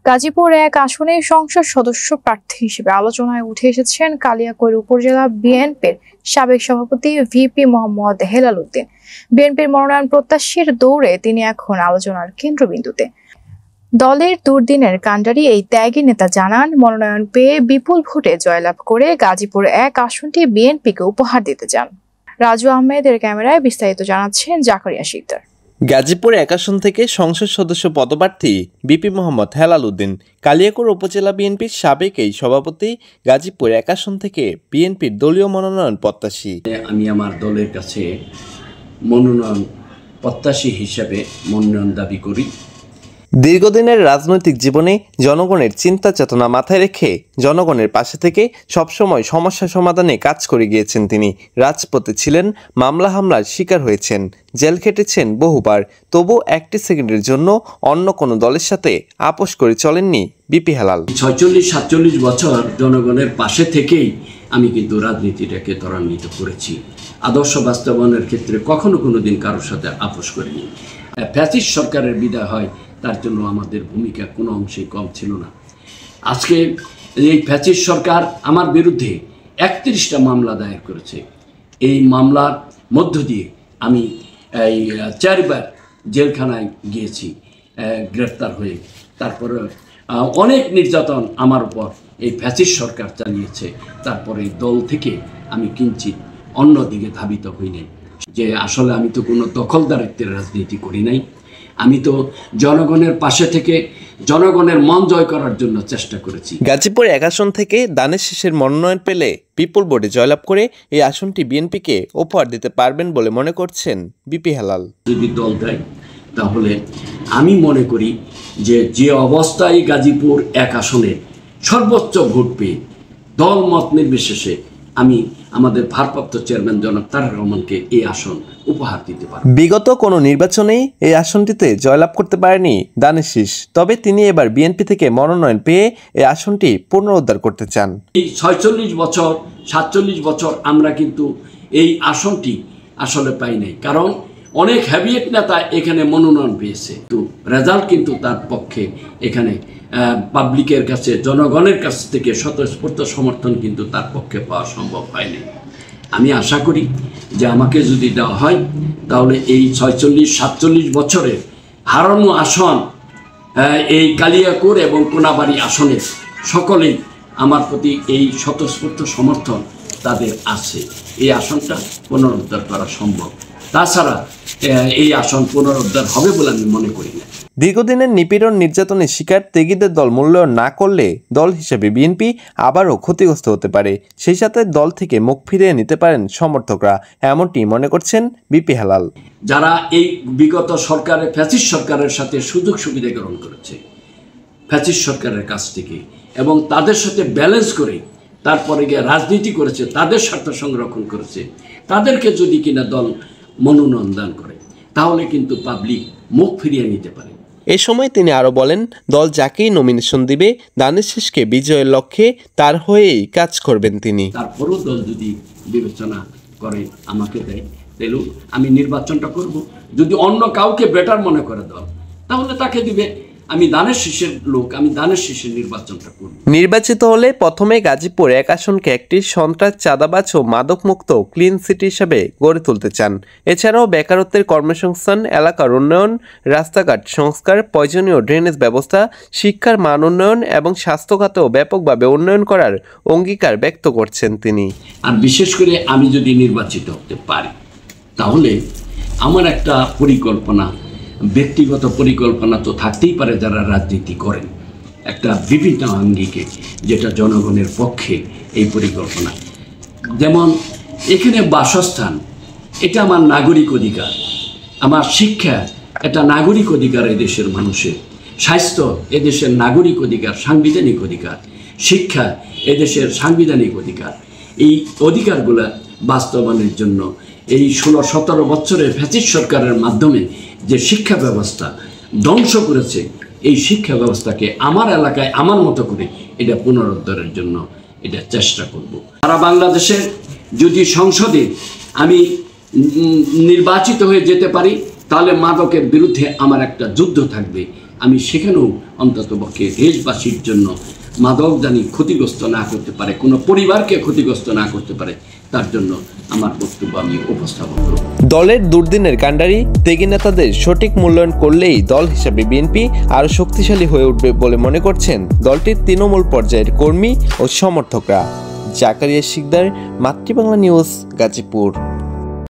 গাজীপুর এক আসনে সংসদ সদস্য প্রার্থী হিসেবে আলোচনায় উঠে এসেছেন কালিয়াকৈর উপজেলা বিএনপির সাবেক সভাপতি ভিপি মোহাম্মদ হেলাল উদ্দিন। বিএনপির মনোনয়ন প্রত্যাশীর দৌড়ে তিনি এখন আলোচনার কেন্দ্রবিন্দুতে। দলের দুর্দিনের কাণ্ডারি এই ত্যাগী নেতা জানান, মনোনয়ন পেয়ে বিপুল ভোটে জয়লাভ করে গাজীপুর এক আসনটি বিএনপিকে উপহার দিতে চান। রাজু আহমেদের ক্যামেরায় বিস্তারিত জানাচ্ছেন জাকারিয়া শিকদার। গাজীপুর এক আসন থেকে সংসদ সদস্য পদপ্রার্থী ভিপি মোহাম্মদ হেলাল উদ্দিন কালিয়াকৈর উপজেলা বিএনপির সাবেক এই সভাপতি, গাজীপুর এক আসন থেকে বিএনপির দলীয় মনোনয়ন প্রত্যাশী। আমি আমার দলের কাছে মনোনয়ন প্রত্যাশী হিসেবে মনোনয়ন দাবি করি। দীর্ঘদিনের রাজনৈতিক জীবনে জনগণের চিন্তা চেতনা মাথায় রেখে জনগণের পাশে থেকে সবসময় সমস্যা সমাধানে কাজ করে গিয়েছেন তিনি। রাজপথে ছিলেন, মামলা হামলার শিকার হয়েছেন, জেল খেটেছেন বহুবার, তবু একটি সেকেন্ডের জন্য অন্য কোনো দলের সাথে আপোষ করে চলেননি ভিপি হেলাল। 46-47 বছর জনগণের পাশে থেকেই আমি কিন্তু রাজনীতিটাকে ত্বরান্বিত করেছি। আদর্শ বাস্তবায়নের ক্ষেত্রে কখনো কোনো দিন কারোর সাথে আপোষ করিনি। ফ্যাসিস্ট সরকারের বিদায় হয়, তার জন্য আমাদের ভূমিকা কোনো অংশেই কম ছিল না। আজকে এই ফ্যাসিস্ট সরকার আমার বিরুদ্ধে 31টা মামলা দায়ের করেছে। এই মামলার মধ্য দিয়ে আমি 4বার জেলখানায় গিয়েছি গ্রেফতার হয়ে। তারপরে অনেক নির্যাতন আমার উপর এই ফ্যাসিস্ট সরকার চালিয়েছে। তারপরে দল থেকে আমি কিঞ্চিত অন্যদিকে ধাবিত হইনি, যে আসলে আমি তো কোনো দখলদারিত্বের রাজনীতি করি নাই। আমি তো জনগণের পাশে থেকে জনগণের মন জয় করার জন্য চেষ্টা করেছি। গাজীপুর এক আসন থেকে দানের শীষের মনোনয়ন পেলে বিপুল ভোটে জয়লাভ করে এই আসনটি বিএনপিকে উপহার দিতে পারবেন বলে মনে করছেন ভিপি হেলাল। যদি দল দেয় তাহলে আমি মনে করি যে অবস্থায় গাজীপুর এক আসনে সর্বোচ্চ ভোট পেয়ে দল মত নির্বিশেষে আমি আমাদের ভারপ্রাপ্ত চেয়ারম্যান জনাব তারেক রহমানকে এই আসন উপহার দিতে পারব। বিগত কোনো নির্বাচনেই এই আসনটিতে জয়লাভ করতে পারেনি দানের শীষ, তবে তিনি এবার বিএনপি থেকে মনোনয়ন পেয়ে এই আসনটি পুনরুদ্ধার করতে চান। এই 46 বছর 47 বছর আমরা কিন্তু এই আসনটি আসলে পাই নাই, কারণ অনেক হ্যাভিয়েট নেতা এখানে মনোনয়ন পেয়েছে, তো রেজাল্ট কিন্তু তার পক্ষে এখানে পাবলিকের কাছে জনগণের কাছ থেকে স্বতঃস্ফূর্ত সমর্থন কিন্তু তার পক্ষে পাওয়া সম্ভব হয়নি। আমি আশা করি যে আমাকে যদি দেওয়া হয় তাহলে এই 46-47 বছরের হারানো আসন, এই কালিয়াকৈর এবং কোনাবাড়ি আসনের সকলেই আমার প্রতি এই স্বতঃস্ফূর্ত সমর্থন তাদের আছে। এই আসনটা পুনরুদ্ধার করা সম্ভব, তাছাড়া এই আসন পুনরুদ্ধার হবে বলে আমি মনে করি না। দীর্ঘদিনের নিপীড়ন নির্যাতনের শিকার ত্যাগীদের দল মূল্যায়ন না করলে দল হিসেবে বিএনপি আবারও ক্ষতিগ্রস্ত হতে পারে, সেই সাথে দল থেকে মুখ ফিরিয়ে নিতে পারেন সমর্থকরা, এমনটি মনে করছেন ভিপি হেলাল। যারা এই বিগত সরকারের ফ্যাসিস্ট সরকারের সাথে সুযোগ সুবিধা গ্রহণ করেছে ফ্যাসিস্ট সরকারের কাছ থেকে, এবং তাদের সাথে ব্যালেন্স করে তারপরে গিয়ে রাজনীতি করেছে, তাদের স্বার্থ সংরক্ষণ করেছে, তাদেরকে যদি কিনা দল মনোনয়ন দান করে তাহলে কিন্তু পাবলিক মুখ ফিরিয়ে নিতে পারে। এ সময় তিনি আরও বলেন, দল যাকেই নমিনেশন দিবে দানের শীষকে বিজয়ের লক্ষ্যে তার হয়েই কাজ করবেন তিনি। তারপরও দল যদি বিবেচনা করে আমাকে দেয় তাহলে আমি নির্বাচনটা করব। যদি অন্য কাউকে বেটার মনে করে দল তাহলে তাকে দিবে। আমি দানের শীষের লোক, আমি দানের শীষের নির্বাচনটা করব। নির্বাচিত হলে প্রথমে গাজীপুর এক আসনকে একটি সন্ত্রাস, চাঁদাবাজ ও মাদকমুক্ত ক্লিন সিটি হিসেবে গড়ে তুলতে চান। এছাড়াও বেকারত্বের কর্মসংস্থান, এলাকার উন্নয়ন, রাস্তাঘাট সংস্কার, প্রয়োজনীয় ড্রেনেজ ব্যবস্থা, শিক্ষার মান উন্নয়ন এবং স্বাস্থ্যখাতেও ব্যাপকভাবে উন্নয়ন করার অঙ্গীকার ব্যক্ত করছেন তিনি। আর বিশেষ করে আমি যদি নির্বাচিত হতে পারি তাহলে আমার একটা পরিকল্পনা, ব্যক্তিগত পরিকল্পনা তো থাকতেই পারে যারা রাজনীতি করেন, একটা বিভিন্ন আঙ্গিকে, যেটা জনগণের পক্ষে এই পরিকল্পনা। যেমন এখানে বাসস্থান, এটা আমার নাগরিক অধিকার, আমার শিক্ষা এটা নাগরিক অধিকার এদেশের মানুষের, স্বাস্থ্য এদেশের নাগরিক অধিকার, সাংবিধানিক অধিকার, শিক্ষা এদেশের সাংবিধানিক অধিকার। এই অধিকারগুলো বাস্তবায়নের জন্য এই 16-17 বছরের ফ্যাসিস্ট সরকারের মাধ্যমে যে শিক্ষা ব্যবস্থা ধ্বংস করেছে, এই শিক্ষা ব্যবস্থাকে আমার এলাকায় আমার মতো করে এটা পুনরুদ্ধারের জন্য এটা চেষ্টা করব। সারা বাংলাদেশের যদি সংসদে আমি নির্বাচিত হয়ে যেতে পারি তাহলে মাদকের বিরুদ্ধে আমার একটা যুদ্ধ থাকবে, আমি সেখানেও অন্ততপক্ষে দেশবাসীর জন্য মাদক জানি ক্ষতিগ্রস্ত না করতে পারে, কোনো পরিবারকে ক্ষতিগ্রস্ত না করতে পারে, তার জন্য আমার বক্তব্য আমি উপস্থাপন করব। দলের দুর্দিনের কাণ্ডারি ত্যাগী নেতাদের সঠিক মূল্যায়ন করলেই দল হিসাবে বিএনপি আরও শক্তিশালী হয়ে উঠবে বলে মনে করছেন দলটির তৃণমূল পর্যায়ের কর্মী ও সমর্থকরা। জাকারিয়া শিকদার, মাতৃবাংলা নিউজ, গাজীপুর।